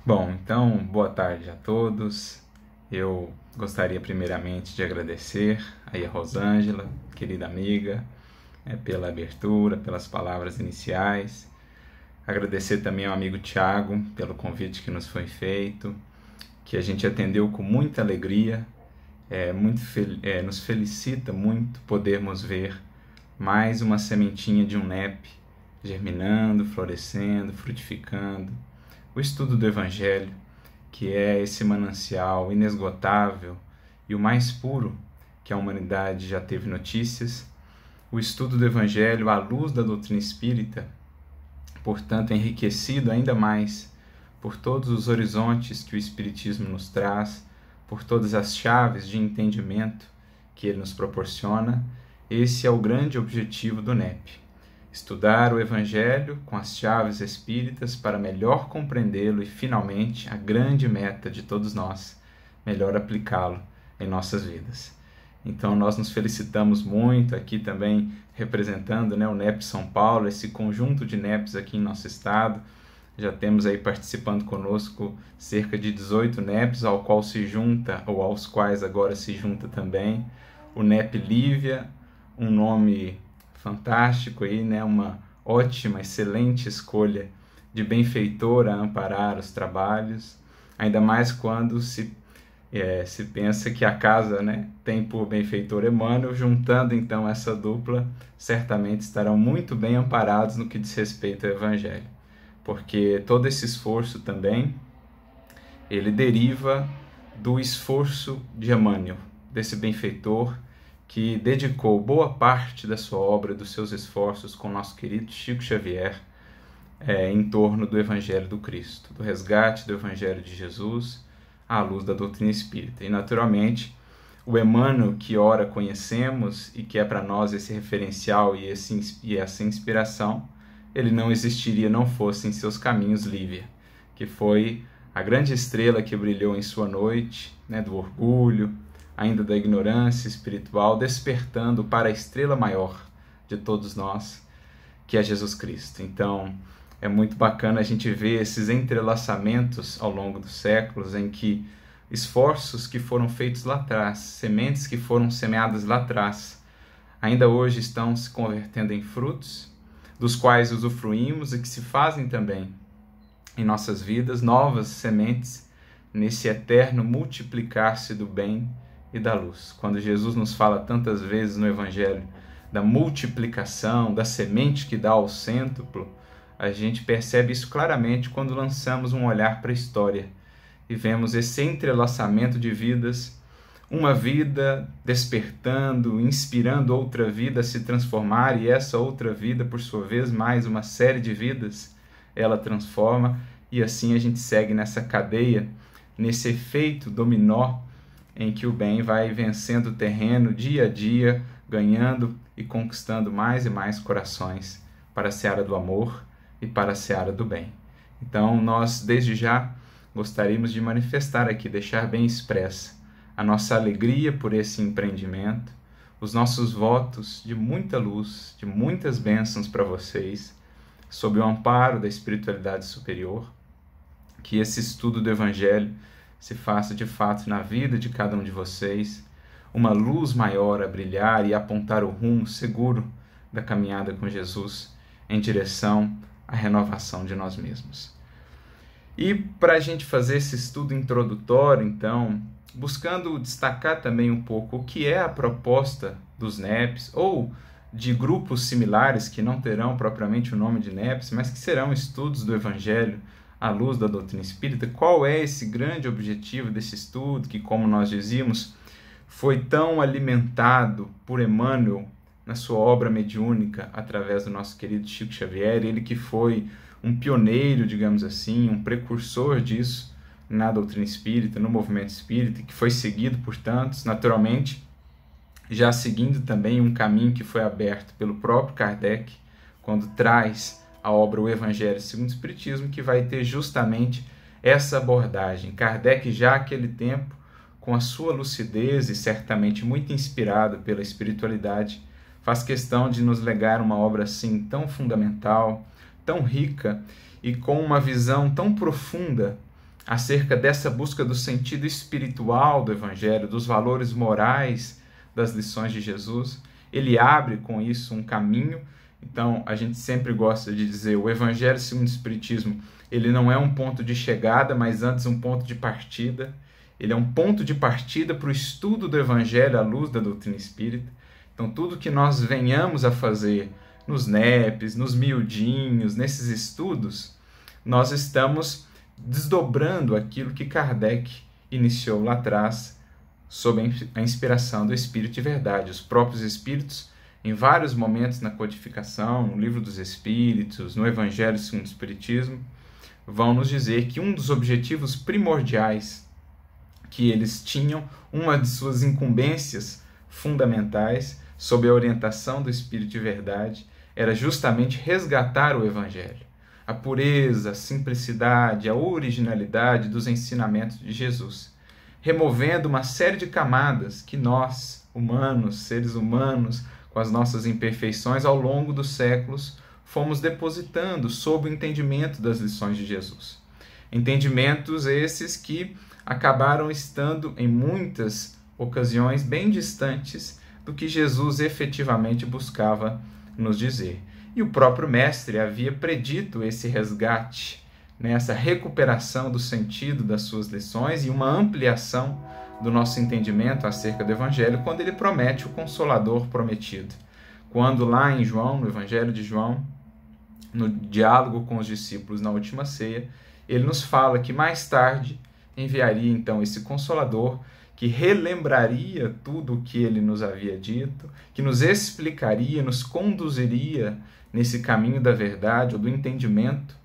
Bom, então, boa tarde a todos. Eu gostaria primeiramente de agradecer aí a Rosângela, querida amiga, pela abertura, pelas palavras iniciais. Agradecer também ao amigo Tiago pelo convite que nos foi feito, que a gente atendeu com muita alegria. Nos felicita muito podermos ver mais uma sementinha de um NEP germinando, florescendo, frutificando. O estudo do Evangelho, que é esse manancial inesgotável e o mais puro que a humanidade já teve notícias. O estudo do Evangelho à luz da doutrina espírita, portanto, enriquecido ainda mais por todos os horizontes que o Espiritismo nos traz, por todas as chaves de entendimento que ele nos proporciona. Esse é o grande objetivo do NEP. Estudar o Evangelho com as chaves espíritas para melhor compreendê-lo e, finalmente, a grande meta de todos nós, melhor aplicá-lo em nossas vidas. Então, nós nos felicitamos muito aqui também, representando o NEP São Paulo, esse conjunto de NEPs aqui em nosso estado. Já temos aí participando conosco cerca de 18 NEPs, ao qual se junta, ou aos quais agora se junta também, o NEP Lívia, um nome fantástico aí, né? Uma ótima, excelente escolha de benfeitor a amparar os trabalhos, ainda mais quando se pensa que a casa, né, tem por benfeitor Emmanuel. Juntando então essa dupla, certamente estarão muito bem amparados no que diz respeito ao Evangelho, porque todo esse esforço também, ele deriva do esforço de Emmanuel, desse benfeitor que dedicou boa parte da sua obra, dos seus esforços com o nosso querido Chico Xavier, em torno do Evangelho do Cristo, do resgate do Evangelho de Jesus à luz da doutrina espírita. E, naturalmente, o Emmanuel que ora conhecemos e que é para nós esse referencial e essa inspiração, ele não existiria não fosse em seus caminhos Lívia, que foi a grande estrela que brilhou em sua noite, né, do orgulho, ainda da ignorância espiritual, despertando para a estrela maior de todos nós, que é Jesus Cristo. Então, é muito bacana a gente ver esses entrelaçamentos ao longo dos séculos, em que esforços que foram feitos lá atrás, sementes que foram semeadas lá atrás, ainda hoje estão se convertendo em frutos, dos quais usufruímos e que se fazem também em nossas vidas novas sementes nesse eterno multiplicar-se do bem e da luz. Quando Jesus nos fala tantas vezes no Evangelho da multiplicação, da semente que dá ao cêntuplo, a gente percebe isso claramente quando lançamos um olhar para a história e vemos esse entrelaçamento de vidas, uma vida despertando, inspirando outra vida a se transformar, e essa outra vida, por sua vez, mais uma série de vidas, ela transforma, e assim a gente segue nessa cadeia, nesse efeito dominó, em que o bem vai vencendo o terreno dia a dia, ganhando e conquistando mais e mais corações para a seara do amor e para a seara do bem. Então, nós, desde já, gostaríamos de manifestar aqui, deixar bem expressa a nossa alegria por esse empreendimento, os nossos votos de muita luz, de muitas bênçãos para vocês, sob o amparo da espiritualidade superior, que esse estudo do Evangelho se faça de fato na vida de cada um de vocês, uma luz maior a brilhar e apontar o rumo seguro da caminhada com Jesus em direção à renovação de nós mesmos. E para a gente fazer esse estudo introdutório, então, buscando destacar também um pouco o que é a proposta dos NEPs, ou de grupos similares que não terão propriamente o nome de NEPs, mas que serão estudos do Evangelho à luz da doutrina espírita. Qual é esse grande objetivo desse estudo que, como nós dizíamos, foi tão alimentado por Emmanuel na sua obra mediúnica através do nosso querido Chico Xavier, ele que foi um pioneiro, digamos assim, um precursor disso na doutrina espírita, no movimento espírita, que foi seguido por tantos, naturalmente, já seguindo também um caminho que foi aberto pelo próprio Kardec, quando traz a obra O Evangelho segundo o Espiritismo, que vai ter justamente essa abordagem. Kardec, já naquele tempo, com a sua lucidez e certamente muito inspirado pela espiritualidade, faz questão de nos legar uma obra assim tão fundamental, tão rica e com uma visão tão profunda acerca dessa busca do sentido espiritual do Evangelho, dos valores morais das lições de Jesus. Ele abre com isso um caminho. Então, a gente sempre gosta de dizer, o Evangelho segundo o Espiritismo, ele não é um ponto de chegada, mas antes um ponto de partida. Ele é um ponto de partida para o estudo do Evangelho à luz da doutrina espírita. Então, tudo que nós venhamos a fazer nos NEPs, nos miudinhos, nesses estudos, nós estamos desdobrando aquilo que Kardec iniciou lá atrás, sob a inspiração do Espírito de Verdade. Os próprios Espíritos, em vários momentos na codificação, no Livro dos Espíritos, no Evangelho segundo o Espiritismo, vão nos dizer que um dos objetivos primordiais que eles tinham, uma de suas incumbências fundamentais, sob a orientação do Espírito de Verdade, era justamente resgatar o Evangelho, a pureza, a simplicidade, a originalidade dos ensinamentos de Jesus, removendo uma série de camadas que nós, humanos, seres humanos, com as nossas imperfeições, ao longo dos séculos, fomos depositando sob o entendimento das lições de Jesus. Entendimentos esses que acabaram estando, em muitas ocasiões, bem distantes do que Jesus efetivamente buscava nos dizer. E o próprio Mestre havia predito esse resgate, essa recuperação do sentido das suas lições e uma ampliação do nosso entendimento acerca do Evangelho, quando ele promete o Consolador prometido. Quando lá em João, no Evangelho de João, no diálogo com os discípulos na última ceia, ele nos fala que mais tarde enviaria então esse Consolador, que relembraria tudo o que ele nos havia dito, que nos explicaria, nos conduziria nesse caminho da verdade ou do entendimento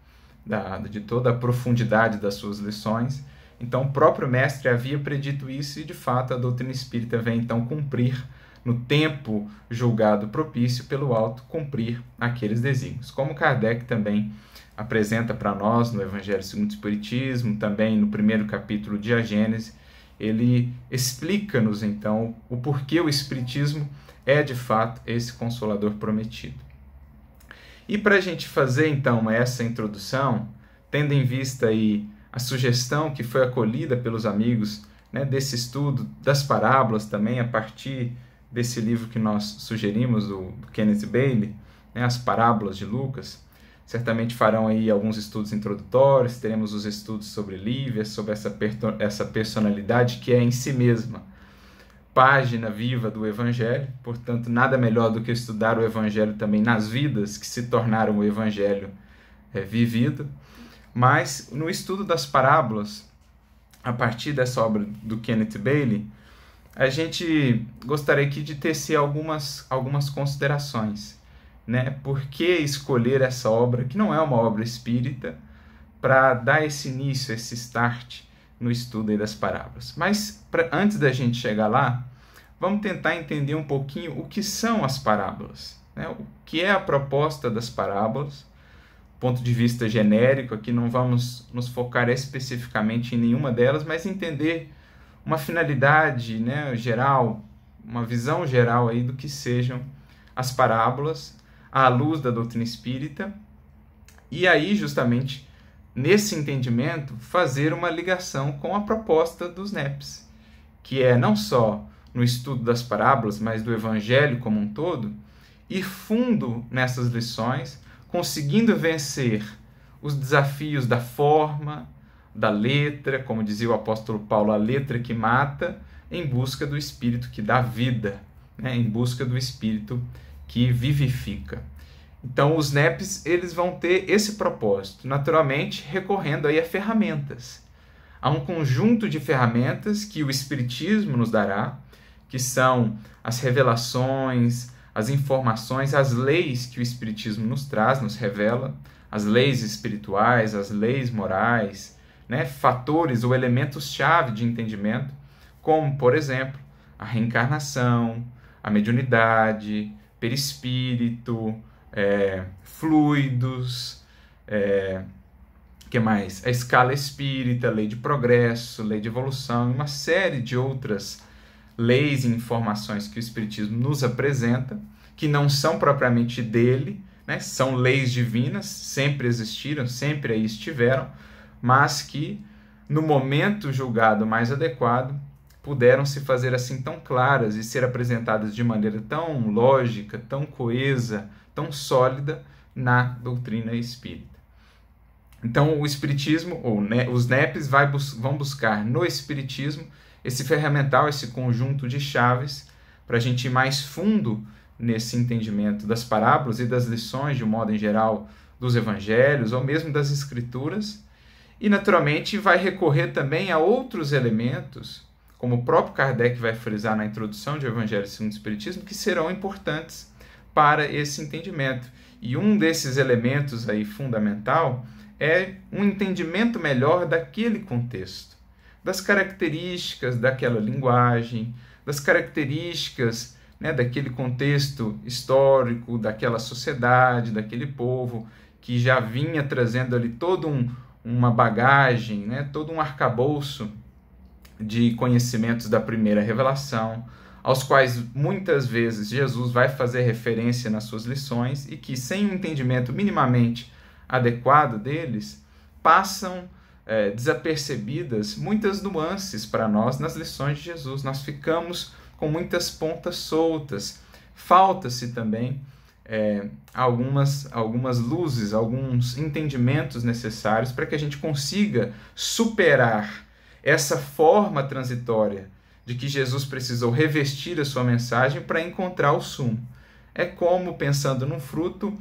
de toda a profundidade das suas lições. Então, o próprio Mestre havia predito isso e, de fato, a doutrina espírita vem então cumprir, no tempo julgado propício pelo alto, cumprir aqueles desígnios. Como Kardec também apresenta para nós no Evangelho segundo o Espiritismo, também no primeiro capítulo de A Gênese, ele explica-nos então o porquê o Espiritismo é de fato esse Consolador prometido. E para a gente fazer então essa introdução, tendo em vista aí a sugestão que foi acolhida pelos amigos, desse estudo das parábolas também, a partir desse livro que nós sugerimos, do Kenneth Bailey, as parábolas de Lucas, certamente farão aí alguns estudos introdutórios, teremos os estudos sobre Lívia, sobre essa personalidade que é em si mesma página viva do Evangelho, portanto nada melhor do que estudar o Evangelho também nas vidas que se tornaram o Evangelho vivido. Mas no estudo das parábolas, a partir dessa obra do Kenneth Bailey, a gente gostaria aqui de tecer algumas considerações. Por que escolher essa obra, que não é uma obra espírita, para dar esse início, esse start no estudo aí das parábolas. Mas antes da gente chegar lá, vamos tentar entender um pouquinho o que são as parábolas, o que é a proposta das parábolas. Ponto de vista genérico, aqui não vamos nos focar especificamente em nenhuma delas, mas entender uma finalidade geral, uma visão geral aí do que sejam as parábolas à luz da doutrina espírita, e aí justamente nesse entendimento fazer uma ligação com a proposta dos NEPs, que é não só no estudo das parábolas, mas do Evangelho como um todo, ir fundo nessas lições, conseguindo vencer os desafios da forma, da letra, como dizia o apóstolo Paulo, a letra que mata, em busca do Espírito que dá vida, em busca do Espírito que vivifica. Então, os NEPs eles vão ter esse propósito, naturalmente recorrendo aí a ferramentas. Há um conjunto de ferramentas que o Espiritismo nos dará, que são as revelações, as informações, as leis que o Espiritismo nos traz, nos revela, as leis espirituais, as leis morais, fatores ou elementos-chave de entendimento, como, por exemplo, a reencarnação, a mediunidade, perispírito, fluidos, que mais? A escala espírita, lei de progresso, lei de evolução, e uma série de outras leis e informações que o Espiritismo nos apresenta, que não são propriamente dele, são leis divinas, sempre existiram, sempre aí estiveram, mas que no momento julgado mais adequado, puderam se fazer assim tão claras e ser apresentadas de maneira tão lógica, tão coesa, tão sólida na doutrina espírita. Então, o Espiritismo, os NEPs, vão buscar no Espiritismo esse ferramental, esse conjunto de chaves, para a gente ir mais fundo nesse entendimento das parábolas e das lições, de um modo em geral, dos evangelhos, ou mesmo das escrituras, e, naturalmente, vai recorrer também a outros elementos, como o próprio Kardec vai frisar na introdução de O Evangelho segundo o Espiritismo, que serão importantes para esse entendimento. E um desses elementos aí fundamental é um entendimento melhor daquele contexto, das características daquela linguagem, das características, né, daquele contexto histórico, daquela sociedade, daquele povo que já vinha trazendo ali toda uma bagagem, né, todo um arcabouço de conhecimentos da primeira revelação, aos quais muitas vezes Jesus vai fazer referência nas suas lições e que, sem um entendimento minimamente adequado deles, passam desapercebidas muitas nuances para nós nas lições de Jesus. Nós ficamos com muitas pontas soltas. Falta-se também algumas luzes, alguns entendimentos necessários para que a gente consiga superar essa forma transitória de que Jesus precisou revestir a sua mensagem para encontrar o sumo. É como, pensando num fruto,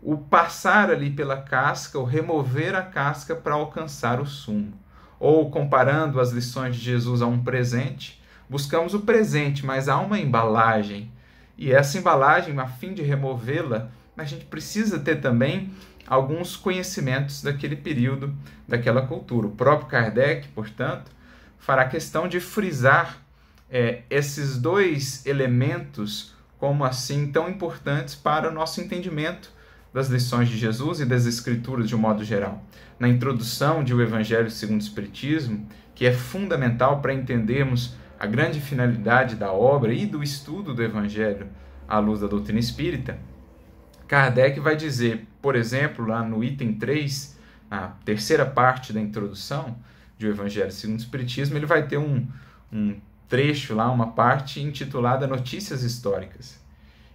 o passar ali pela casca, o remover a casca para alcançar o sumo. Ou, comparando as lições de Jesus a um presente, buscamos o presente, mas há uma embalagem. E essa embalagem, a fim de removê-la, a gente precisa ter também alguns conhecimentos daquele período, daquela cultura. O próprio Kardec, portanto, fará questão de frisar esses dois elementos como assim tão importantes para o nosso entendimento das lições de Jesus e das Escrituras de um modo geral. Na introdução de O Evangelho segundo o Espiritismo, que é fundamental para entendermos a grande finalidade da obra e do estudo do Evangelho à luz da doutrina espírita, Kardec vai dizer, por exemplo, lá no item 3, na terceira parte da introdução de O Evangelho segundo o Espiritismo, ele vai ter um trecho lá, uma parte intitulada Notícias Históricas,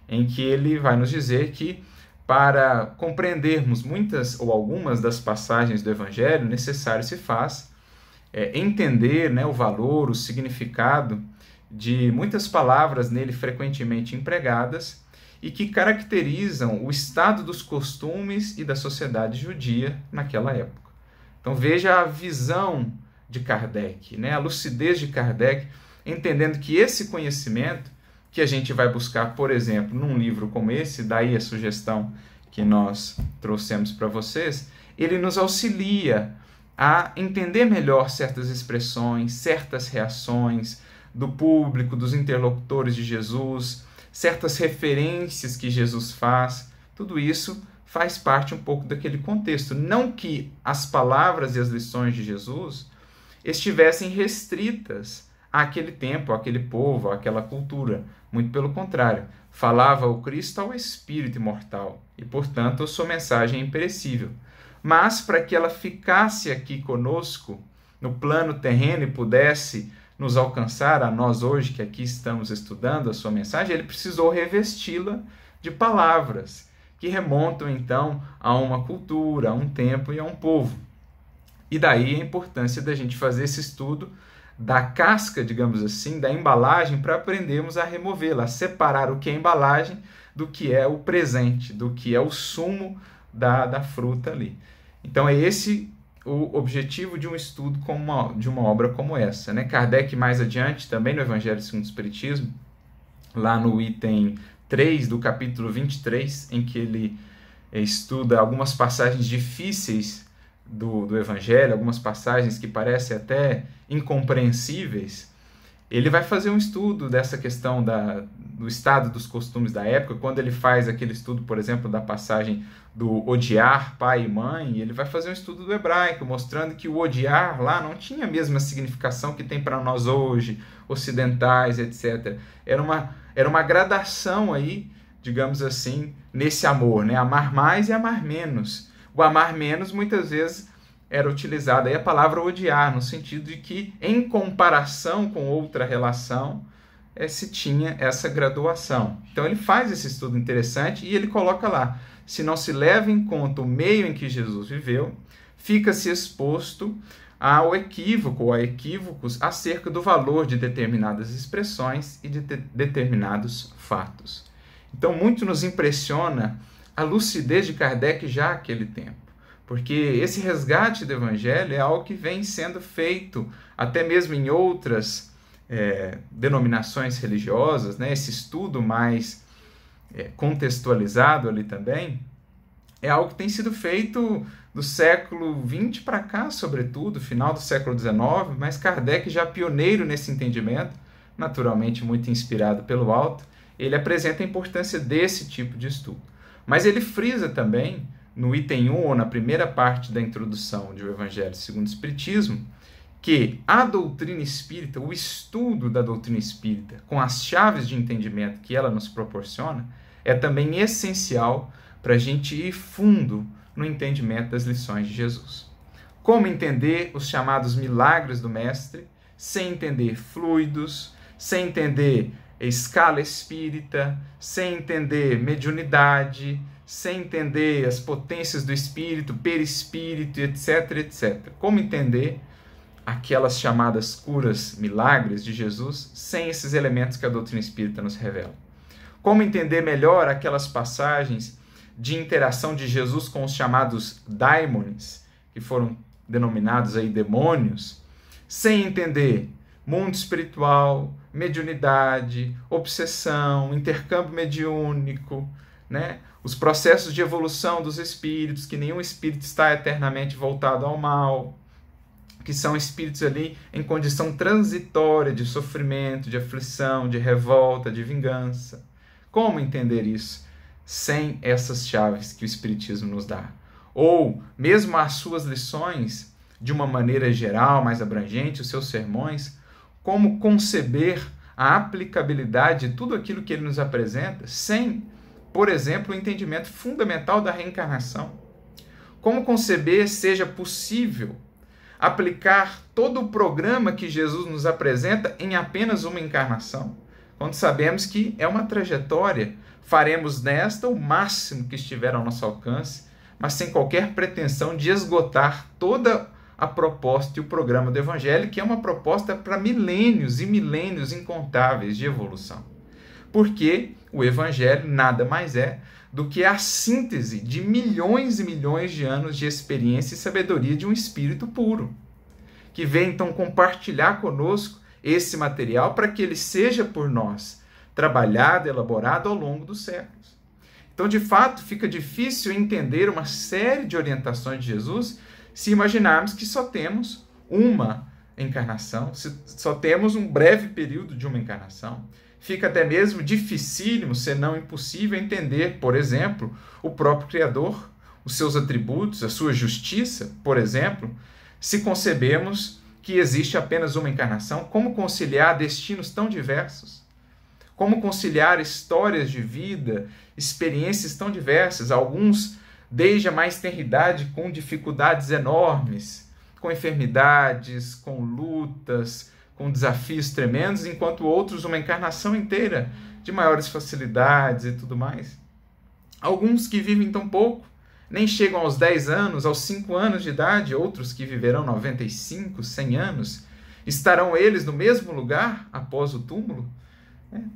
em que ele vai nos dizer que, para compreendermos muitas ou algumas das passagens do Evangelho, necessário se faz entender, né, o valor, o significado de muitas palavras nele frequentemente empregadas e que caracterizam o estado dos costumes e da sociedade judia naquela época. Então veja a visão de Kardec, né, a lucidez de Kardec, entendendo que esse conhecimento que a gente vai buscar, por exemplo, num livro como esse, daí a sugestão que nós trouxemos para vocês, ele nos auxilia a entender melhor certas expressões, certas reações do público, dos interlocutores de Jesus, certas referências que Jesus faz. Tudo isso faz parte um pouco daquele contexto. Não que as palavras e as lições de Jesus estivessem restritas àquele tempo, àquele povo, àquela cultura. Muito pelo contrário, falava o Cristo ao espírito imortal e, portanto, a sua mensagem é imperecível. Mas, para que ela ficasse aqui conosco, no plano terreno, e pudesse nos alcançar, a nós hoje que aqui estamos estudando a sua mensagem, ele precisou revesti-la de palavras que remontam, então, a uma cultura, a um tempo e a um povo. E daí a importância da gente fazer esse estudo da casca, digamos assim, da embalagem, para aprendermos a removê-la, a separar o que é embalagem do que é o presente, do que é o sumo da fruta ali. Então é esse o objetivo de um estudo de uma obra como essa, né? Kardec, mais adiante, também no Evangelho segundo o Espiritismo, lá no item 3 do capítulo 23, em que ele estuda algumas passagens difíceis do Evangelho, algumas passagens que parecem até incompreensíveis, ele vai fazer um estudo dessa questão do estado dos costumes da época. Quando ele faz aquele estudo, por exemplo, da passagem do odiar pai e mãe, ele vai fazer um estudo do hebraico, mostrando que o odiar lá não tinha a mesma significação que tem para nós hoje, ocidentais, etc. Era uma gradação aí, digamos assim, nesse amor, né? Amar mais e amar menos. O amar menos, muitas vezes, era utilizada aí a palavra odiar, no sentido de que, em comparação com outra relação, se tinha essa graduação. Então ele faz esse estudo interessante e ele coloca lá: se não se leva em conta o meio em que Jesus viveu, fica-se exposto ao equívoco ou a equívocos acerca do valor de determinadas expressões e de determinados fatos. Então muito nos impressiona a lucidez de Kardec já naquele tempo, porque esse resgate do Evangelho é algo que vem sendo feito até mesmo em outras denominações religiosas, né? Esse estudo mais contextualizado ali também é algo que tem sido feito do século XX para cá, sobretudo, final do século XIX, mas Kardec, já pioneiro nesse entendimento, naturalmente muito inspirado pelo alto, ele apresenta a importância desse tipo de estudo. Mas ele frisa também, no item 1, ou na primeira parte da introdução de O Evangelho segundo o Espiritismo, que a doutrina espírita, o estudo da doutrina espírita, com as chaves de entendimento que ela nos proporciona, é também essencial para a gente ir fundo no entendimento das lições de Jesus. Como entender os chamados milagres do Mestre, sem entender fluidos, sem entender escala espírita, sem entender mediunidade, sem entender as potências do espírito, perispírito, etc, etc. Como entender aquelas chamadas curas, milagres de Jesus, sem esses elementos que a doutrina espírita nos revela? Como entender melhor aquelas passagens de interação de Jesus com os chamados daimones, que foram denominados aí demônios, sem entender mundo espiritual, mediunidade, obsessão, intercâmbio mediúnico, né? Os processos de evolução dos espíritos, que nenhum espírito está eternamente voltado ao mal, que são espíritos ali em condição transitória de sofrimento, de aflição, de revolta, de vingança. Como entender isso sem essas chaves que o Espiritismo nos dá? Ou, mesmo as suas lições, de uma maneira geral, mais abrangente, os seus sermões, como conceber a aplicabilidade de tudo aquilo que ele nos apresenta sem, por exemplo, o entendimento fundamental da reencarnação? Como conceber seja possível aplicar todo o programa que Jesus nos apresenta em apenas uma encarnação, quando sabemos que é uma trajetória, faremos nesta o máximo que estiver ao nosso alcance, mas sem qualquer pretensão de esgotar toda a proposta e o programa do Evangelho, que é uma proposta para milênios e milênios incontáveis de evolução. Porque o Evangelho nada mais é do que a síntese de milhões e milhões de anos de experiência e sabedoria de um espírito puro, que vem então compartilhar conosco esse material para que ele seja por nós trabalhado, elaborado ao longo dos séculos. Então, de fato, fica difícil entender uma série de orientações de Jesus se imaginarmos que só temos uma encarnação, se só temos um breve período de uma encarnação. Fica até mesmo dificílimo, se não impossível, entender, por exemplo, o próprio Criador, os seus atributos, a sua justiça, por exemplo, se concebemos que existe apenas uma encarnação. Como conciliar destinos tão diversos? Como conciliar histórias de vida, experiências tão diversas, alguns desde a mais tenridade com dificuldades enormes, com enfermidades, com lutas, com desafios tremendos, enquanto outros uma encarnação inteira de maiores facilidades e tudo mais. Alguns que vivem tão pouco, nem chegam aos 10 anos, aos 5 anos de idade, outros que viverão 95, 100 anos, estarão eles no mesmo lugar após o túmulo?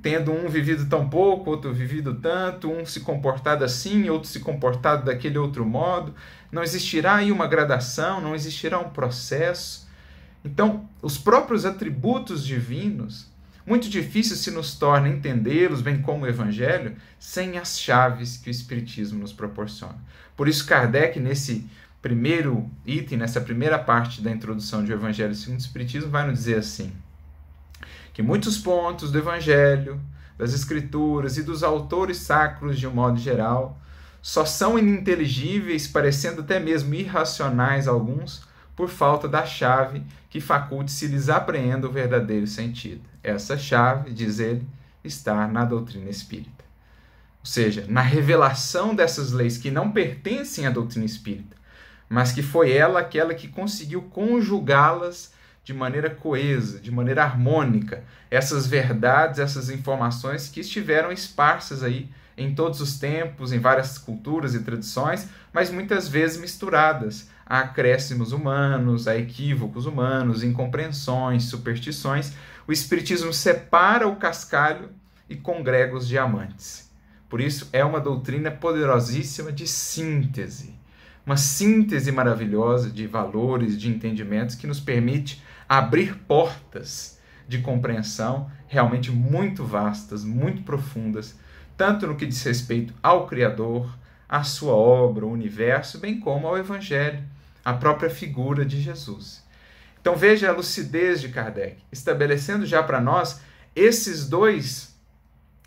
Tendo um vivido tão pouco, outro vivido tanto, um se comportado assim, outro se comportado daquele outro modo. Não existirá aí uma gradação, não existirá um processo. Então, os próprios atributos divinos, muito difícil se nos torna entendê-los, bem como o Evangelho, sem as chaves que o Espiritismo nos proporciona. Por isso, Kardec, nesse primeiro item, nessa primeira parte da introdução de O Evangelho segundo o Espiritismo, vai nos dizer assim: que muitos pontos do Evangelho, das Escrituras e dos autores sacros de um modo geral, só são ininteligíveis, parecendo até mesmo irracionais alguns, por falta da chave que faculte se lhes apreenda o verdadeiro sentido. Essa chave, diz ele, está na doutrina espírita. Ou seja, na revelação dessas leis que não pertencem à doutrina espírita, mas que foi ela aquela que conseguiu conjugá-las de maneira coesa, de maneira harmônica, essas verdades, essas informações que estiveram esparsas aí em todos os tempos, em várias culturas e tradições, mas muitas vezes misturadas a acréscimos humanos, a equívocos humanos, incompreensões, superstições. O Espiritismo separa o cascalho e congrega os diamantes. Por isso, é uma doutrina poderosíssima de síntese. Uma síntese maravilhosa de valores, de entendimentos que nos permite abrir portas de compreensão realmente muito vastas, muito profundas, tanto no que diz respeito ao Criador, à sua obra, ao universo, bem como ao Evangelho, à própria figura de Jesus. Então veja a lucidez de Kardec, estabelecendo já para nós esses dois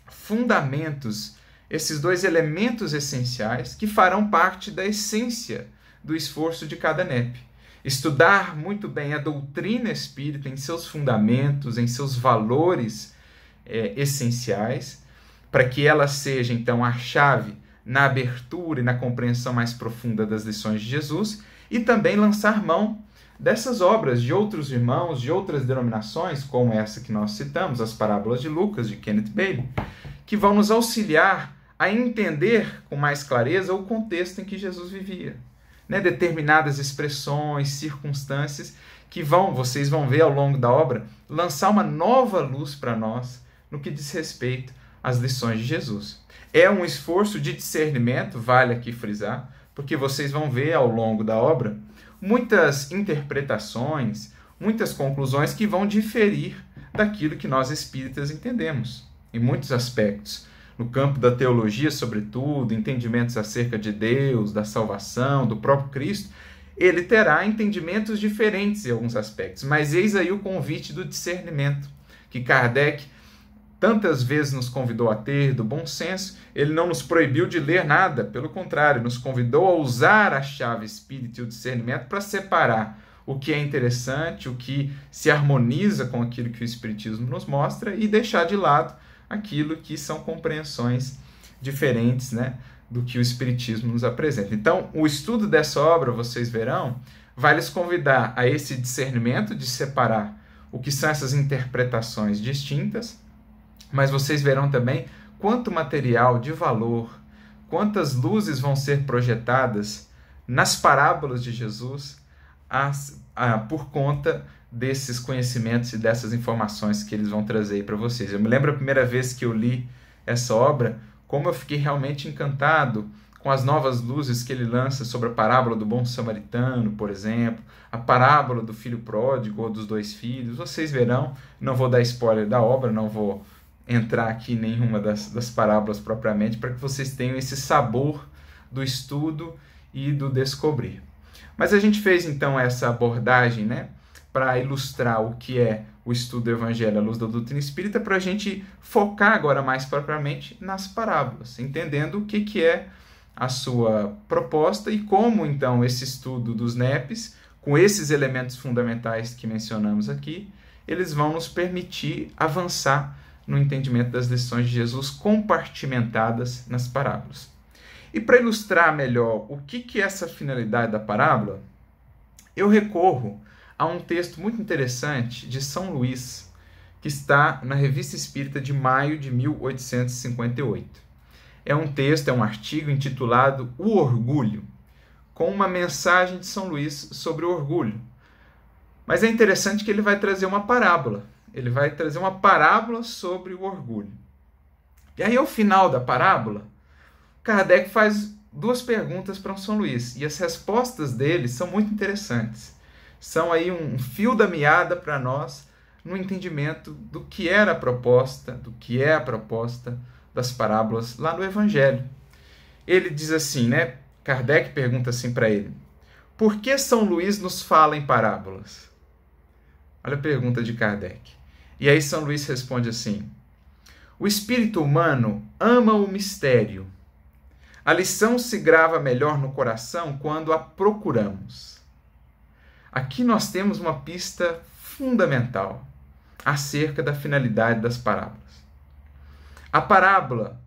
fundamentos, esses dois elementos essenciais que farão parte da essência do esforço de cada NEP. Estudar muito bem a doutrina espírita em seus fundamentos, em seus valores essenciais, para que ela seja, então, a chave na abertura e na compreensão mais profunda das lições de Jesus, e também lançar mão dessas obras de outros irmãos, de outras denominações, como essa que nós citamos, as Parábolas de Lucas, de Kenneth Bailey, que vão nos auxiliar a entender com mais clareza o contexto em que Jesus vivia. Determinadas expressões, circunstâncias que vocês vão ver ao longo da obra, lançar uma nova luz para nós no que diz respeito às lições de Jesus. É um esforço de discernimento, vale aqui frisar, porque vocês vão ver ao longo da obra muitas interpretações, muitas conclusões que vão diferir daquilo que nós espíritas entendemos, em muitos aspectos. No campo da teologia, sobretudo, entendimentos acerca de Deus, da salvação, do próprio Cristo, ele terá entendimentos diferentes em alguns aspectos. Mas eis aí o convite do discernimento, que Kardec tantas vezes nos convidou a ter, do bom senso. Ele não nos proibiu de ler nada, pelo contrário, nos convidou a usar a chave espírita e o discernimento para separar o que é interessante, o que se harmoniza com aquilo que o Espiritismo nos mostra e deixar de lado aquilo que são compreensões diferentes, do que o Espiritismo nos apresenta. Então, o estudo dessa obra, vocês verão, vai lhes convidar a esse discernimento de separar o que são essas interpretações distintas, mas vocês verão também quanto material de valor, quantas luzes vão ser projetadas nas parábolas de Jesus por conta desses conhecimentos e dessas informações que eles vão trazer para vocês. Eu me lembro a primeira vez que eu li essa obra, como eu fiquei realmente encantado com as novas luzes que ele lança sobre a parábola do bom samaritano, por exemplo, a parábola do filho pródigo ou dos dois filhos. Vocês verão, não vou dar spoiler da obra, não vou entrar aqui em nenhuma das parábolas propriamente, para que vocês tenham esse sabor do estudo e do descobrir. Mas a gente fez então essa abordagem, para ilustrar o que é o estudo do Evangelho à luz da doutrina espírita, para a gente focar agora mais propriamente nas parábolas, entendendo o que é a sua proposta e como então esse estudo dos NEPs, com esses elementos fundamentais que mencionamos aqui, eles vão nos permitir avançar no entendimento das lições de Jesus compartimentadas nas parábolas. E para ilustrar melhor o que é essa finalidade da parábola, eu recorro a um texto muito interessante de São Luís, que está na Revista Espírita de maio de 1858. É um texto, é um artigo intitulado O Orgulho, com uma mensagem de São Luís sobre o orgulho. Mas é interessante que ele vai trazer uma parábola. Ele vai trazer uma parábola sobre o orgulho. E aí, ao final da parábola, Kardec faz duas perguntas para São Luís. E as respostas dele são muito interessantes. São aí um fio da meada para nós no entendimento do que era a proposta, do que é a proposta das parábolas lá no Evangelho. Ele diz assim, Kardec pergunta assim para ele: por que São Luís nos fala em parábolas? Olha a pergunta de Kardec. E aí São Luís responde assim: o espírito humano ama o mistério. A lição se grava melhor no coração quando a procuramos. Aqui nós temos uma pista fundamental acerca da finalidade das parábolas. A parábola,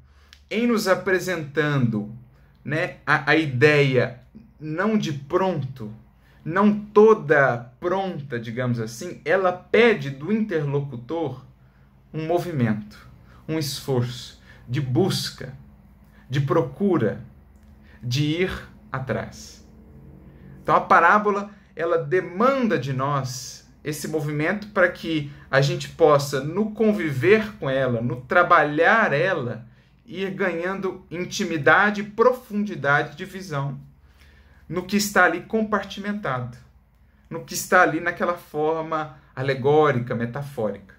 em nos apresentando a ideia não de pronto, não toda pronta, digamos assim, ela pede do interlocutor um movimento, um esforço de busca, de procura, de ir atrás. Então a parábola, ela demanda de nós esse movimento para que a gente possa, no conviver com ela, no trabalhar ela, ir ganhando intimidade e profundidade de visão no que está ali compartimentado, no que está ali naquela forma alegórica, metafórica.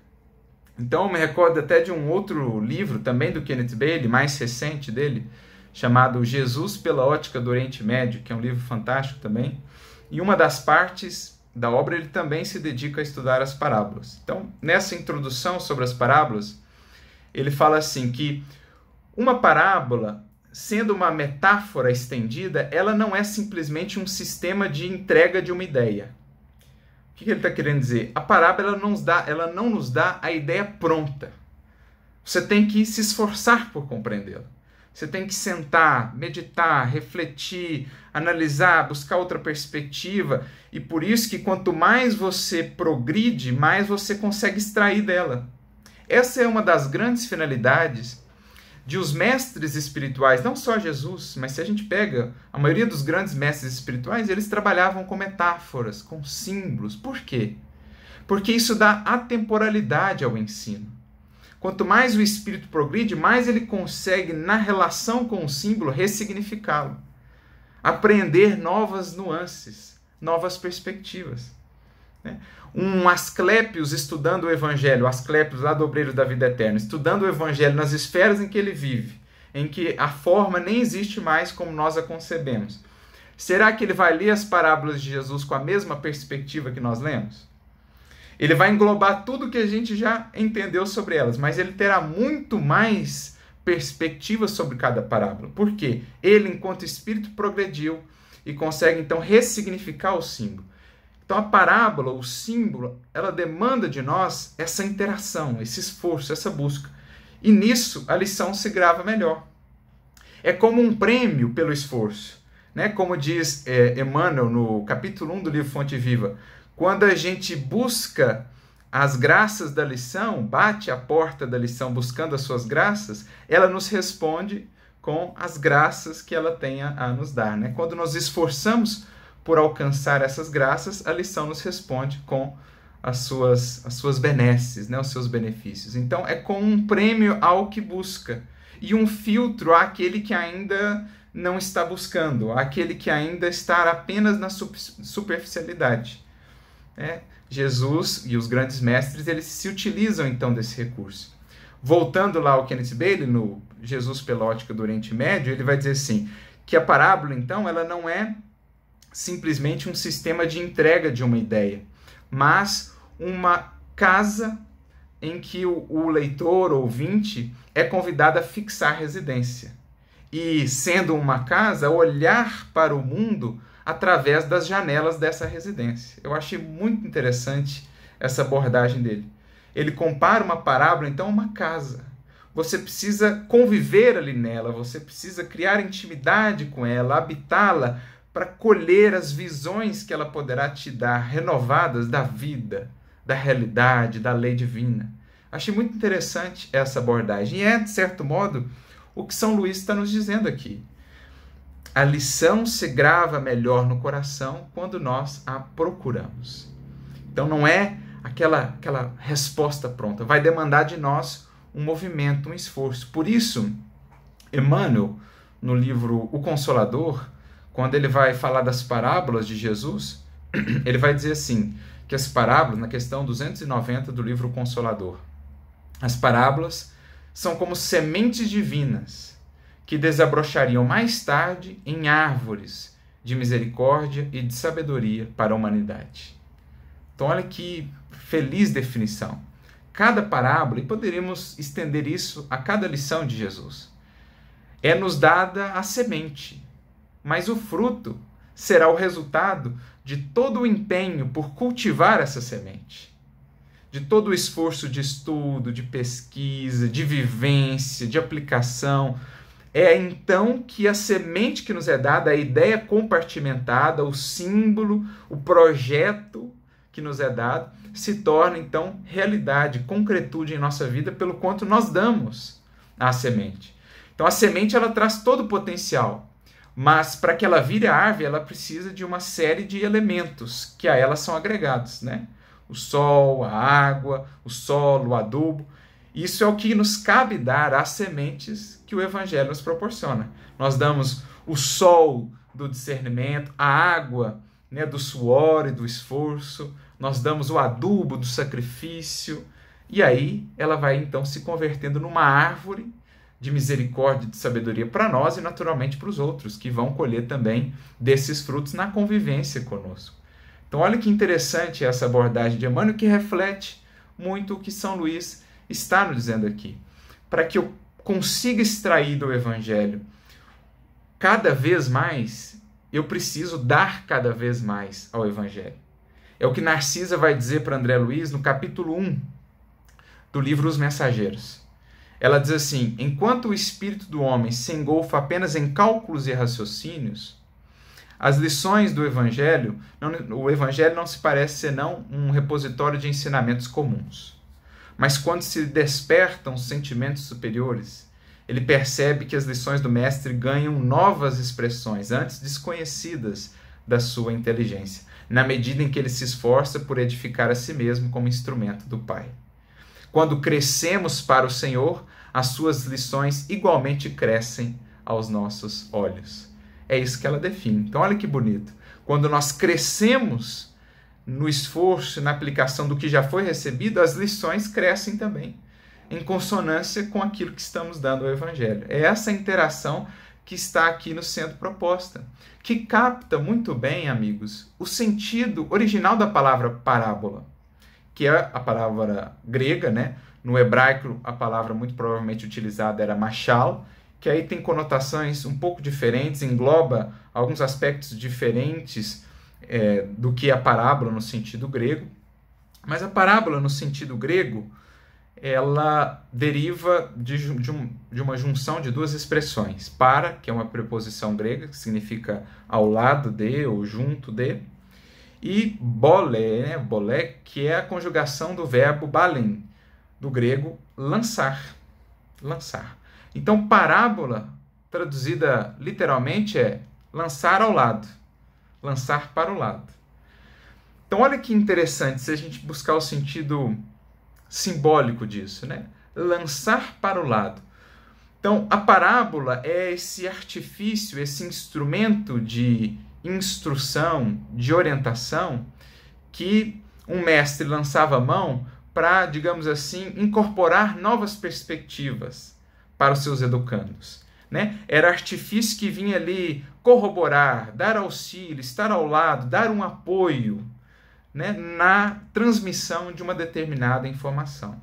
Então eu me recordo até de um outro livro, também do Kenneth Bailey, mais recente dele, chamado Jesus pela Ótica do Oriente Médio, que é um livro fantástico também. E uma das partes da obra ele também se dedica a estudar as parábolas. Então, nessa introdução sobre as parábolas, ele fala assim que uma parábola, sendo uma metáfora estendida, ela não é simplesmente um sistema de entrega de uma ideia. O que ele está querendo dizer? A parábola ela não nos dá a ideia pronta. Você tem que se esforçar por compreendê-la. Você tem que sentar, meditar, refletir, analisar, buscar outra perspectiva. E por isso que quanto mais você progride, mais você consegue extrair dela. Essa é uma das grandes finalidades de os mestres espirituais, não só Jesus, mas se a gente pega a maioria dos grandes mestres espirituais, eles trabalhavam com metáforas, com símbolos. Por quê? Porque isso dá atemporalidade ao ensino. Quanto mais o espírito progride, mais ele consegue, na relação com o símbolo, ressignificá-lo. Aprender novas nuances, novas perspectivas. Um Asclépios estudando o Evangelho, Asclépios lá do Obreiro da Vida Eterna, estudando o Evangelho nas esferas em que ele vive, em que a forma nem existe mais como nós a concebemos. Será que ele vai ler as parábolas de Jesus com a mesma perspectiva que nós lemos? Ele vai englobar tudo que a gente já entendeu sobre elas, mas ele terá muito mais perspectiva sobre cada parábola. Por quê? Ele, enquanto espírito, progrediu e consegue, então, ressignificar o símbolo. Então, a parábola, o símbolo, ela demanda de nós essa interação, esse esforço, essa busca. E nisso, a lição se grava melhor. É como um prêmio pelo esforço. Né? Como diz Emmanuel no capítulo 1 do livro Fonte Viva, quando a gente busca as graças da lição, bate a porta da lição buscando as suas graças, ela nos responde com as graças que ela tem a nos dar. Né? Quando nós esforçamos por alcançar essas graças, a lição nos responde com as suas benesses, né? Os seus benefícios. Então, é com um prêmio ao que busca e um filtro àquele que ainda não está buscando, àquele que ainda está apenas na superficialidade. Jesus e os grandes mestres, eles se utilizam então desse recurso. Voltando lá ao Kenneth Bailey, no Jesus pela Ótica do Oriente Médio, ele vai dizer assim, que a parábola, então, ela não é simplesmente um sistema de entrega de uma ideia, mas uma casa em que o leitor, o ouvinte, é convidado a fixar residência. E, sendo uma casa, olhar para o mundo através das janelas dessa residência. Eu achei muito interessante essa abordagem dele. Ele compara uma parábola, então, a uma casa. Você precisa conviver ali nela, você precisa criar intimidade com ela, habitá-la, para colher as visões que ela poderá te dar, renovadas da vida, da realidade, da lei divina. Achei muito interessante essa abordagem. E é, de certo modo, o que São Luís está nos dizendo aqui. A lição se grava melhor no coração quando nós a procuramos. Então não é aquela resposta pronta. Vai demandar de nós um movimento, um esforço. Por isso, Emmanuel, no livro O Consolador, quando ele vai falar das parábolas de Jesus, ele vai dizer assim, que as parábolas, na questão 290 do livro Consolador, as parábolas são como sementes divinas que desabrochariam mais tarde em árvores de misericórdia e de sabedoria para a humanidade. Então olha que feliz definição. Cada parábola, e poderíamos estender isso a cada lição de Jesus, é nos dada a semente, mas o fruto será o resultado de todo o empenho por cultivar essa semente, de todo o esforço de estudo, de pesquisa, de vivência, de aplicação. é então que a semente que nos é dada, a ideia compartimentada, o símbolo, o projeto que nos é dado, se torna então realidade, concretude em nossa vida, pelo quanto nós damos à semente. Então a semente ela traz todo o potencial, mas para que ela vire árvore, ela precisa de uma série de elementos que a ela são agregados, né? O sol, a água, o solo, o adubo. Isso é o que nos cabe dar às sementes que o Evangelho nos proporciona. Nós damos o sol do discernimento, a água, né, do suor e do esforço, nós damos o adubo do sacrifício, e aí ela vai então se convertendo numa árvore de misericórdia e de sabedoria para nós e naturalmente para os outros, que vão colher também desses frutos na convivência conosco. Então olha que interessante essa abordagem de Emmanuel, que reflete muito o que São Luís está nos dizendo aqui. Para que eu consiga extrair do Evangelho cada vez mais, eu preciso dar cada vez mais ao Evangelho. É o que Narcisa vai dizer para André Luiz no capítulo 1 do livro Os Mensageiros. Ela diz assim: enquanto o espírito do homem se engolfa apenas em cálculos e raciocínios, as lições do Evangelho, o Evangelho não se parece senão um repositório de ensinamentos comuns. Mas quando se despertam os sentimentos superiores, ele percebe que as lições do Mestre ganham novas expressões, antes desconhecidas da sua inteligência, na medida em que ele se esforça por edificar a si mesmo como instrumento do Pai. Quando crescemos para o Senhor, as suas lições igualmente crescem aos nossos olhos. É isso que ela define. Então, olha que bonito. Quando nós crescemos no esforço, na aplicação do que já foi recebido, as lições crescem também, em consonância com aquilo que estamos dando ao Evangelho. É essa interação que está aqui no sendo proposta, que capta muito bem, amigos, o sentido original da palavra parábola, que é a palavra grega, né? No hebraico, a palavra muito provavelmente utilizada era mashal, que aí tem conotações um pouco diferentes, engloba alguns aspectos diferentes do que a parábola no sentido grego. Mas a parábola no sentido grego, ela deriva de uma junção de duas expressões. Para, que é uma preposição grega, que significa ao lado de ou junto de, e bolé, né? Bolé, que é a conjugação do verbo balen, do grego lançar. Lançar. Então, parábola, traduzida literalmente, é lançar ao lado, lançar para o lado. Então, olha que interessante se a gente buscar o sentido simbólico disso, né? Lançar para o lado. Então, a parábola é esse artifício, esse instrumento de instrução, de orientação, que um mestre lançava a mão para, digamos assim, incorporar novas perspectivas para os seus educandos, né? Era artifício que vinha ali corroborar, dar auxílio, estar ao lado, dar um apoio, né, na transmissão de uma determinada informação.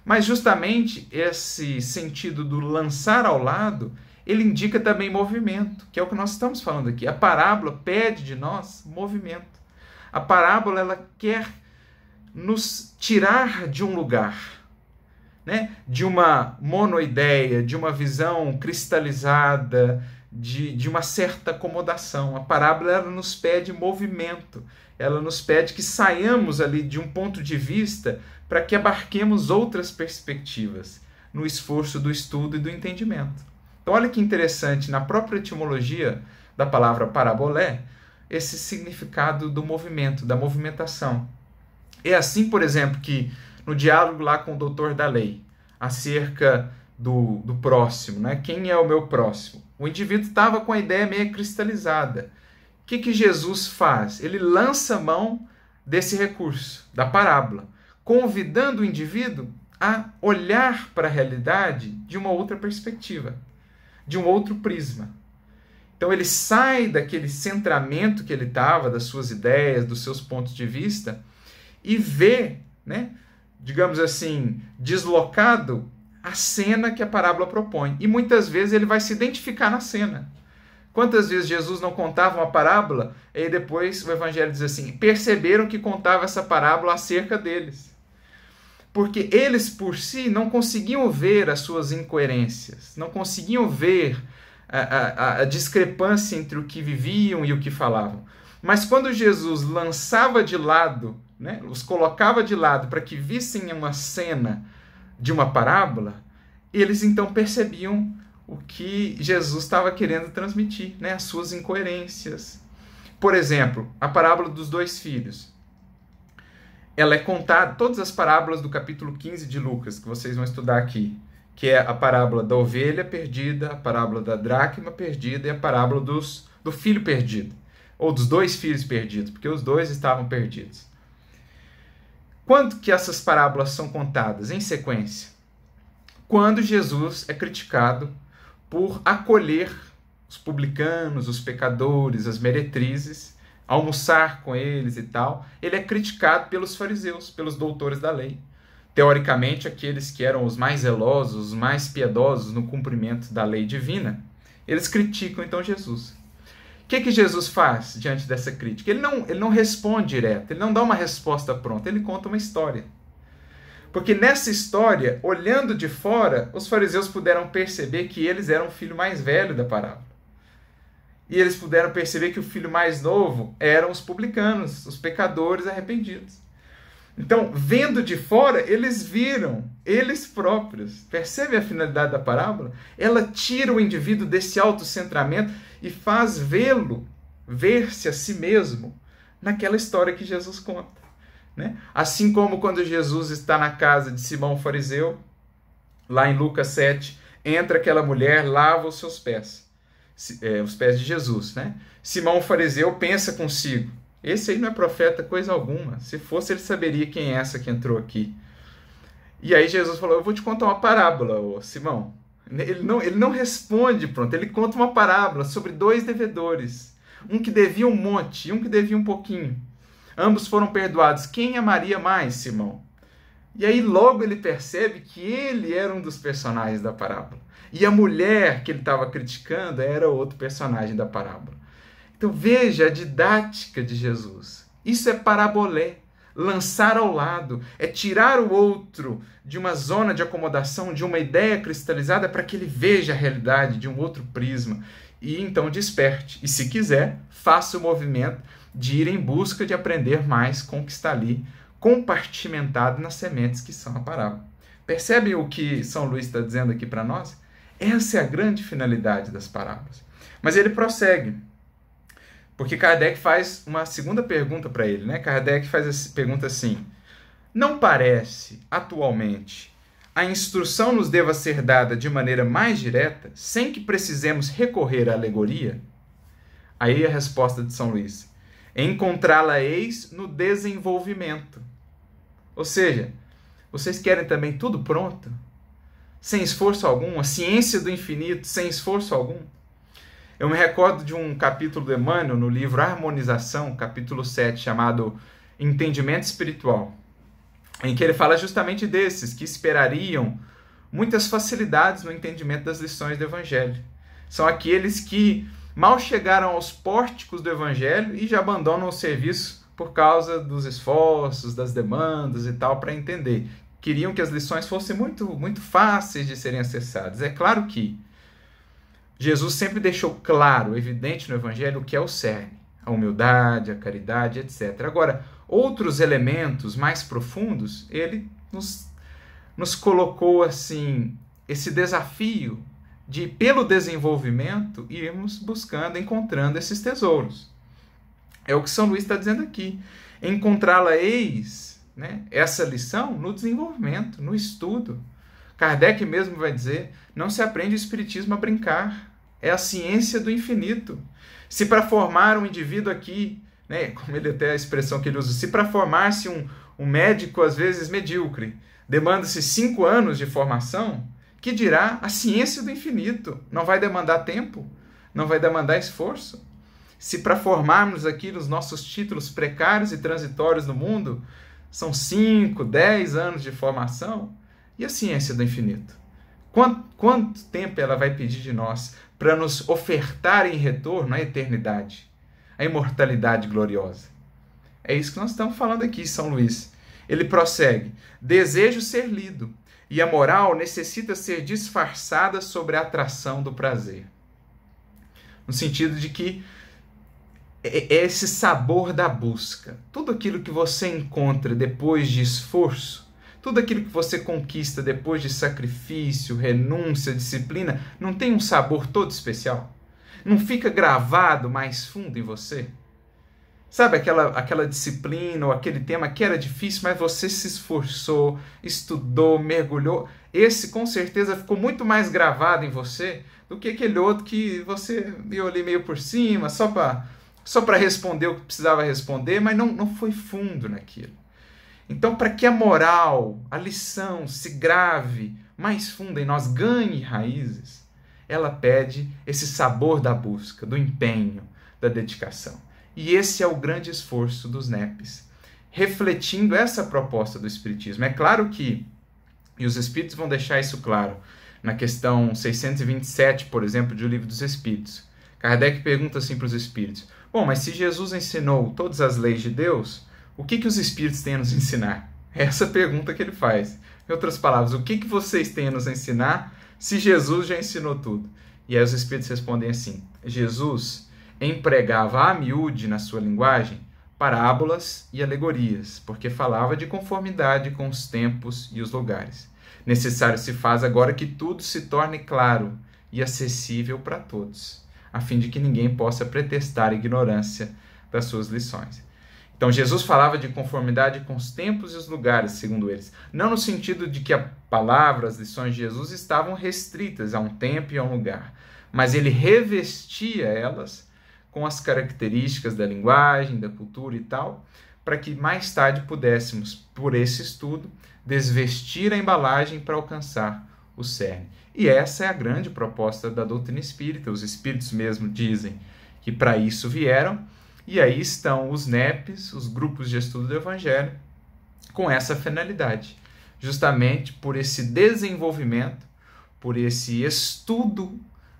Mas justamente esse sentido do lançar ao lado, ele indica também movimento, que é o que nós estamos falando aqui. A parábola pede de nós movimento. A parábola ela quer nos tirar de um lugar, né, de uma monoideia, de uma visão cristalizada, de uma certa acomodação. A parábola ela nos pede movimento, ela nos pede que saiamos ali de um ponto de vista para que abarquemos outras perspectivas no esforço do estudo e do entendimento. Então olha que interessante, na própria etimologia da palavra parabolé, esse significado do movimento, da movimentação. É assim, por exemplo, que no diálogo lá com o doutor da lei, acerca do próximo, né? Quem é o meu próximo? O indivíduo estava com a ideia meio cristalizada. O que Jesus faz? Ele lança a mão desse recurso, da parábola, convidando o indivíduo a olhar para a realidade de uma outra perspectiva, de um outro prisma. Então ele sai daquele centramento que ele estava, das suas ideias, dos seus pontos de vista, e vê, né, digamos assim, deslocado a cena que a parábola propõe. E muitas vezes ele vai se identificar na cena. Quantas vezes Jesus não contava uma parábola e depois o Evangelho diz assim, perceberam que contava essa parábola acerca deles. porque eles por si não conseguiam ver as suas incoerências, não conseguiam ver a discrepância entre o que viviam e o que falavam. Mas quando Jesus lançava de lado, né, os colocava de lado para que vissem uma cena de uma parábola, eles então percebiam o que Jesus estava querendo transmitir, né, as suas incoerências. Por exemplo, a parábola dos 2 filhos. Ela é contada, todas as parábolas do capítulo 15 de Lucas, que vocês vão estudar aqui, que é a parábola da ovelha perdida, a parábola da dracma perdida e a parábola do filho perdido, ou dos 2 filhos perdidos, porque os 2 estavam perdidos. Quando que essas parábolas são contadas? Em sequência. Quando Jesus é criticado por acolher os publicanos, os pecadores, as meretrizes, almoçar com eles e tal, ele é criticado pelos fariseus, pelos doutores da lei. Teoricamente, aqueles que eram os mais zelosos, os mais piedosos no cumprimento da lei divina, eles criticam então Jesus. O que Jesus faz diante dessa crítica? Ele não responde direto, ele não dá uma resposta pronta, ele conta uma história. Porque nessa história, olhando de fora, os fariseus puderam perceber que eles eram o filho mais velho da parábola. E eles puderam perceber que o filho mais novo eram os publicanos, os pecadores arrependidos. Então, vendo de fora, eles viram, eles próprios. Percebe a finalidade da parábola? Ela tira o indivíduo desse autocentramento e faz ver-se a si mesmo naquela história que Jesus conta. Né? Assim como quando Jesus está na casa de Simão o fariseu, lá em Lucas 7, entra aquela mulher, lava os seus pés. Os pés de Jesus, né? Simão o fariseu pensa consigo, esse aí não é profeta coisa alguma, se fosse ele saberia quem é essa que entrou aqui. E aí Jesus falou, eu vou te contar uma parábola, ô Simão. Ele não responde, pronto, ele conta uma parábola sobre 2 devedores, um que devia um monte e um que devia um pouquinho. Ambos foram perdoados, quem amaria mais, Simão? E aí logo ele percebe que ele era um dos personagens da parábola. E a mulher que ele estava criticando era outro personagem da parábola. Então veja a didática de Jesus. Isso é parabolé, lançar ao lado, é tirar o outro de uma zona de acomodação, de uma ideia cristalizada para que ele veja a realidade de um outro prisma e então desperte. E se quiser, faça o movimento de ir em busca de aprender mais com o que está ali compartimentado nas sementes que são a parábola. Percebem o que São Luís está dizendo aqui para nós? Essa é a grande finalidade das parábolas. Mas ele prossegue, porque Kardec faz uma segunda pergunta para ele. Né? Kardec faz a pergunta assim, não parece, atualmente, a instrução nos deva ser dada de maneira mais direta, sem que precisemos recorrer à alegoria? Aí a resposta de São Luís, encontrá-la-eis no desenvolvimento. Ou seja, vocês querem também tudo pronto? Sem esforço algum? A ciência do infinito, sem esforço algum? Eu me recordo de um capítulo do Emmanuel, no livro Harmonização, capítulo 7, chamado Entendimento Espiritual, em que ele fala justamente desses, que esperariam muitas facilidades no entendimento das lições do Evangelho. São aqueles que mal chegaram aos pórticos do Evangelho e já abandonam o serviço por causa dos esforços, das demandas e tal, para entender. Queriam que as lições fossem muito fáceis de serem acessadas. É claro que Jesus sempre deixou claro, evidente no Evangelho, o que é o cerne, a humildade, a caridade, etc. Agora, outros elementos mais profundos, ele nos colocou assim, esse desafio de, pelo desenvolvimento, irmos buscando, encontrando esses tesouros. É o que São Luís está dizendo aqui. Encontrá-la-eis, né, essa lição no desenvolvimento, no estudo. Kardec mesmo vai dizer, não se aprende o espiritismo a brincar, é a ciência do infinito. Se para formar um indivíduo aqui, né, como ele até a expressão que ele usa, se para formar-se um médico às vezes medíocre, demanda-se 5 anos de formação, que dirá a ciência do infinito, não vai demandar tempo, não vai demandar esforço. Se para formarmos aqui os nossos títulos precários e transitórios no mundo, são 5, 10 anos de formação, e a ciência do infinito? Quanto tempo ela vai pedir de nós para nos ofertar em retorno a eternidade, a imortalidade gloriosa? É isso que nós estamos falando aqui, São Luís. Ele prossegue: desejo ser lido, e a moral necessita ser disfarçada sobre a atração do prazer. No sentido de que é esse sabor da busca. Tudo aquilo que você encontra depois de esforço, tudo aquilo que você conquista depois de sacrifício, renúncia, disciplina, não tem um sabor todo especial? Não fica gravado mais fundo em você? Sabe aquela disciplina ou aquele tema que era difícil, mas você se esforçou, estudou, mergulhou? Esse com certeza ficou muito mais gravado em você do que aquele outro que você viu ali meio por cima, só para responder o que precisava responder, mas não foi fundo naquilo. Então, para que a moral, a lição se grave mais fundo em nós, ganhe raízes, ela pede esse sabor da busca, do empenho, da dedicação. E esse é o grande esforço dos NEPs, refletindo essa proposta do Espiritismo. É claro que, e os Espíritos vão deixar isso claro, na questão 627, por exemplo, do Livro dos Espíritos, Kardec pergunta assim para os Espíritos: bom, mas se Jesus ensinou todas as leis de Deus, o que os Espíritos têm a nos ensinar? É essa pergunta que ele faz. Em outras palavras, o que vocês têm a nos ensinar se Jesus já ensinou tudo? E aí os Espíritos respondem assim: Jesus empregava a miúde na sua linguagem parábolas e alegorias, porque falava de conformidade com os tempos e os lugares. Necessário se faz agora que tudo se torne claro e acessível para todos, a fim de que ninguém possa pretextar ignorância das suas lições. Então, Jesus falava de conformidade com os tempos e os lugares, segundo eles. Não no sentido de que a palavra, as lições de Jesus estavam restritas a um tempo e a um lugar, mas ele revestia elas com as características da linguagem, da cultura e tal, para que mais tarde pudéssemos, por esse estudo, desvestir a embalagem para alcançar o cerne. E essa é a grande proposta da doutrina espírita. Os espíritos mesmo dizem que para isso vieram. E aí estão os NEPs, os grupos de estudo do Evangelho, com essa finalidade. Justamente por esse desenvolvimento, por esse estudo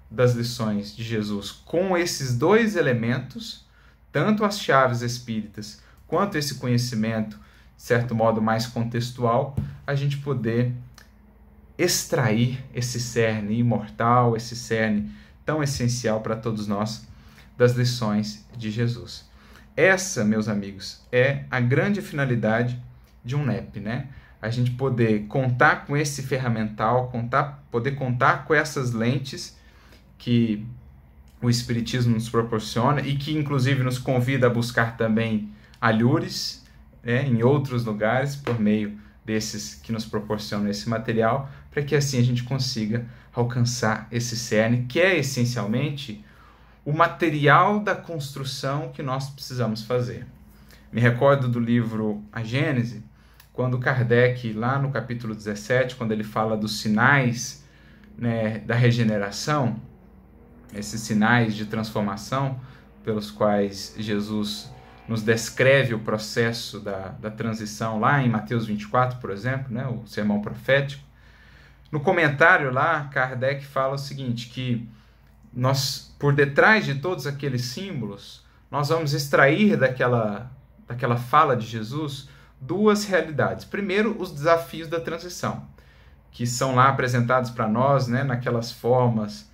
das lições de Jesus com esses dois elementos, tanto as chaves espíritas quanto esse conhecimento, de certo modo, mais contextual, a gente poder extrair esse cerne imortal, esse cerne tão essencial para todos nós, das lições de Jesus. Essa, meus amigos, é a grande finalidade de um NEP, né? A gente poder contar com esse ferramental, poder contar com essas lentes que o Espiritismo nos proporciona e que, inclusive, nos convida a buscar também alhures, né, em outros lugares, por meio desses que nos proporcionam esse material, para que assim a gente consiga alcançar esse cerne, que é essencialmente o material da construção que nós precisamos fazer. Me recordo do livro A Gênese, quando Kardec, lá no capítulo 17, quando ele fala dos sinais, né, da regeneração, esses sinais de transformação pelos quais Jesus nos descreve o processo da transição lá em Mateus 24, por exemplo, né, o sermão profético. No comentário lá, Kardec fala o seguinte, que nós, por detrás de todos aqueles símbolos, nós vamos extrair daquela fala de Jesus duas realidades. Primeiro, os desafios da transição, que são lá apresentados para nós, né, naquelas formas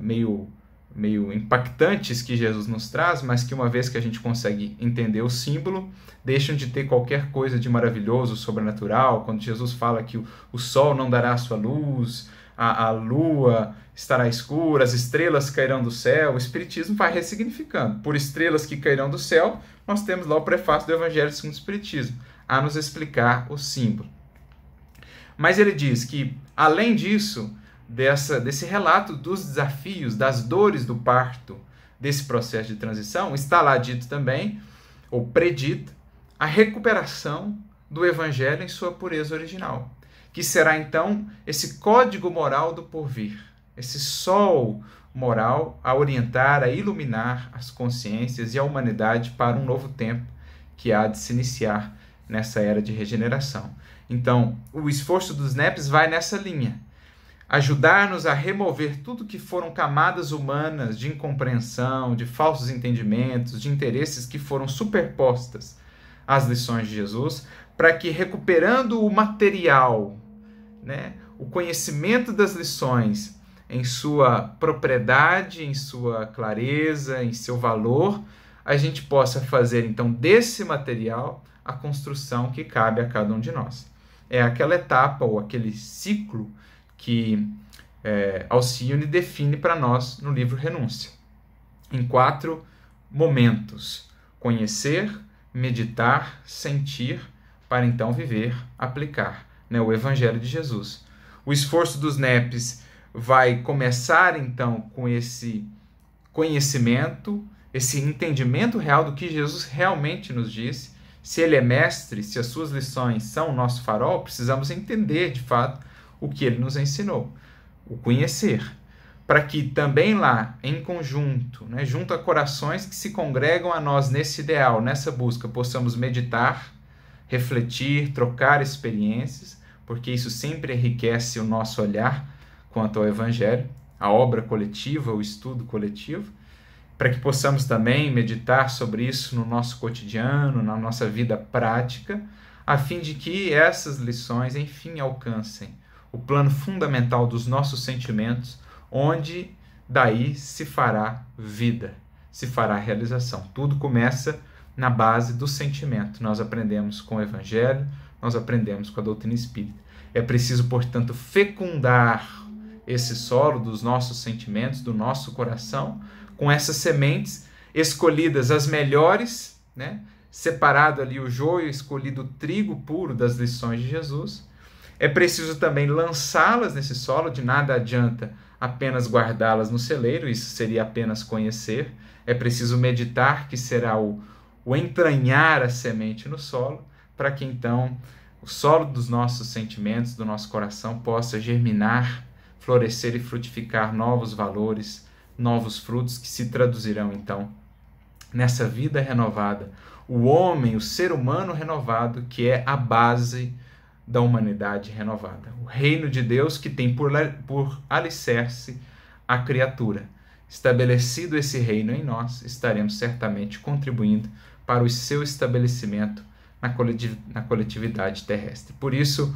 meio impactantes que Jesus nos traz, mas que uma vez que a gente consegue entender o símbolo, deixam de ter qualquer coisa de maravilhoso, sobrenatural. Quando Jesus fala que o sol não dará a sua luz, a lua estará escura, as estrelas cairão do céu, o Espiritismo vai ressignificando. Por estrelas que cairão do céu, nós temos lá o prefácio do Evangelho segundo o Espiritismo, a nos explicar o símbolo. Mas ele diz que, além disso, desse relato dos desafios, das dores do parto, desse processo de transição, está lá dito também, ou predito, a recuperação do Evangelho em sua pureza original, que será então esse código moral do porvir, esse sol moral a orientar, a iluminar as consciências e a humanidade para um novo tempo que há de se iniciar nessa era de regeneração. Então, o esforço dos NEPs vai nessa linha, ajudar-nos a remover tudo que foram camadas humanas de incompreensão, de falsos entendimentos, de interesses que foram superpostas as lições de Jesus, para que, recuperando o material, né, o conhecimento das lições em sua propriedade, em sua clareza, em seu valor, a gente possa fazer então desse material a construção que cabe a cada um de nós. É aquela etapa ou aquele ciclo que Alcione define para nós no livro Renúncia, em 4 momentos: conhecer, meditar, sentir, para então viver, aplicar, né, o Evangelho de Jesus. O esforço dos NEPs vai começar então com esse conhecimento, esse entendimento real do que Jesus realmente nos disse. Se ele é mestre, se as suas lições são o nosso farol, precisamos entender de fato o que ele nos ensinou, o conhecer, para que também lá, em conjunto, né, junto a corações que se congregam a nós nesse ideal, nessa busca, possamos meditar, refletir, trocar experiências, porque isso sempre enriquece o nosso olhar quanto ao Evangelho, a obra coletiva, o estudo coletivo, para que possamos também meditar sobre isso no nosso cotidiano, na nossa vida prática, a fim de que essas lições, enfim, alcancem o plano fundamental dos nossos sentimentos, onde daí se fará vida, se fará realização. Tudo começa na base do sentimento. Nós aprendemos com o Evangelho, nós aprendemos com a doutrina espírita. É preciso, portanto, fecundar esse solo dos nossos sentimentos, do nosso coração, com essas sementes escolhidas as melhores, né? Separado ali o joio, escolhido o trigo puro das lições de Jesus. É preciso também lançá-las nesse solo, de nada adianta apenas guardá-las no celeiro, isso seria apenas conhecer. É preciso meditar, que será o entranhar a semente no solo, para que então o solo dos nossos sentimentos, do nosso coração, possa germinar, florescer e frutificar novos valores, novos frutos que se traduzirão então nessa vida renovada. O homem, o ser humano renovado, que é a base da humanidade renovada. O reino de Deus que tem por alicerce a criatura. Estabelecido esse reino em nós, estaremos certamente contribuindo para o seu estabelecimento na coletividade terrestre. Por isso,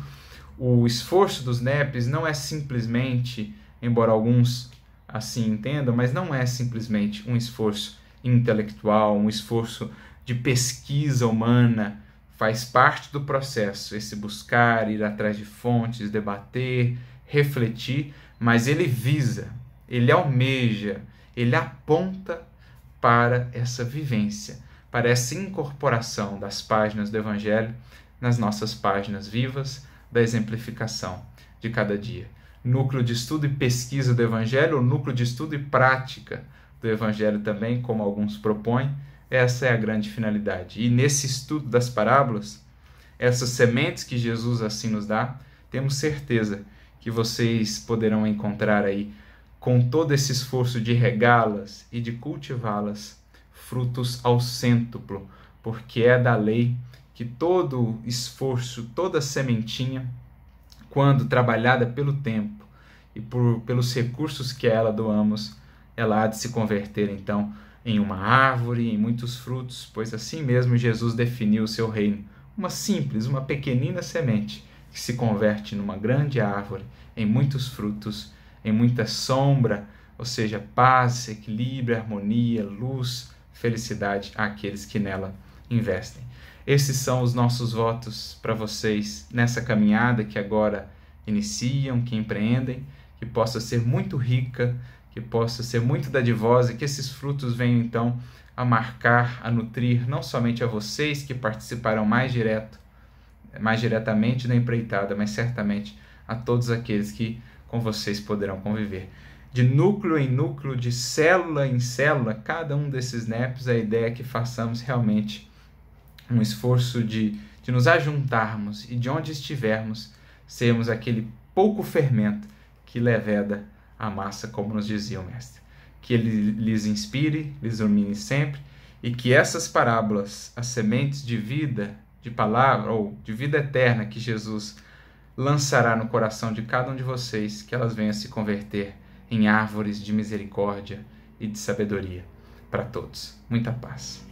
o esforço dos NEPs não é simplesmente, embora alguns assim entendam, mas não é simplesmente um esforço intelectual, um esforço de pesquisa humana. Faz parte do processo esse buscar, ir atrás de fontes, debater, refletir, mas ele visa, ele almeja, ele aponta para essa vivência, para essa incorporação das páginas do Evangelho nas nossas páginas vivas da exemplificação de cada dia. Núcleo de estudo e pesquisa do Evangelho, ou núcleo de estudo e prática do Evangelho também, como alguns propõem. Essa é a grande finalidade. E nesse estudo das parábolas, essas sementes que Jesus assim nos dá, temos certeza que vocês poderão encontrar aí, com todo esse esforço de regá-las e de cultivá-las, frutos ao cêntuplo, porque é da lei que todo esforço, toda sementinha, quando trabalhada pelo tempo e pelos recursos que a ela doamos, ela há de se converter então em uma árvore, em muitos frutos, pois assim mesmo Jesus definiu o seu reino, uma simples, uma pequenina semente que se converte numa grande árvore, em muitos frutos, em muita sombra, ou seja, paz, equilíbrio, harmonia, luz, felicidade àqueles que nela investem. Esses são os nossos votos para vocês nessa caminhada que agora iniciam, que empreendem, que possa ser muito rica, que possa ser muito dadivosa, e que esses frutos venham então a marcar, a nutrir não somente a vocês que participarão mais diretamente da empreitada, mas certamente a todos aqueles que com vocês poderão conviver. De núcleo em núcleo, de célula em célula, cada um desses NEPs, a ideia é que façamos realmente um esforço de nos ajuntarmos e de onde estivermos, sermos aquele pouco fermento que leveda a massa, como nos dizia o Mestre. Que ele lhes inspire, lhes ilumine sempre, e que essas parábolas, as sementes de vida, de palavra, ou de vida eterna que Jesus lançará no coração de cada um de vocês, que elas venham se converter em árvores de misericórdia e de sabedoria para todos. Muita paz.